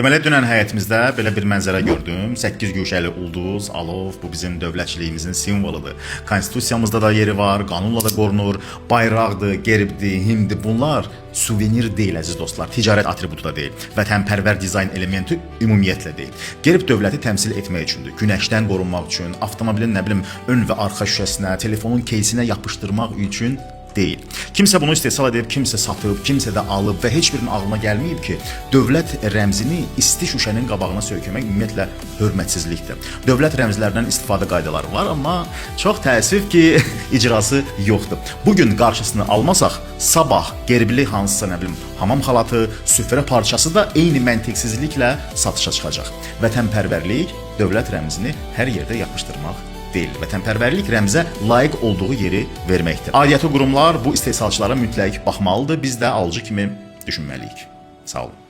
Deməli, dünən həyətimizdə belə bir mənzərə gördüm. 8 güşəli ulduz, alov, bu bizim dövlətçiliyimizin simvoludur. Konstitusiyamızda da yeri var, qanunla da qorunur, bayraqdır, gerbdir, himndir. Bunlar suvenir deyil, əziz dostlar, ticarət atributu da deyil, vətənpərvər dizayn elementi ümumiyyətlə deyil. Gerb dövləti təmsil etmək üçündür, günəşdən qorunmaq üçün, avtomobilin ön və arxa şüşəsinə, telefonun keysinə yapışdırmaq üçün deyil. Kimsə bunu istehsal edib, kimsə satıb, kimsə də alıb və heç birinin ağlına gəlməyib ki, dövlət rəmzini isti şüşənin qabağına söykəmək ümumiyyətlə hörmətsizlikdir. Dövlət rəmzlərindən istifadə qaydaları var, amma çox təəssüf ki, icrası yoxdur. Bugün qarşısını almasaq, sabah gerbli hansısa hamam xalatı, süfrə parçası da eyni məntiqsizliklə satışa çıxacaq. Vətənpərvərlik dövlət rəmzini hər yerdə yapışdırmaq deyil. Vətənpərvərlik rəmzə layiq olduğu yeri verməkdir. Aidiyyatı qurumlar bu istehsalçılara mütləq baxmalıdır. Biz də alıcı kimi düşünməliyik. Sağ olun.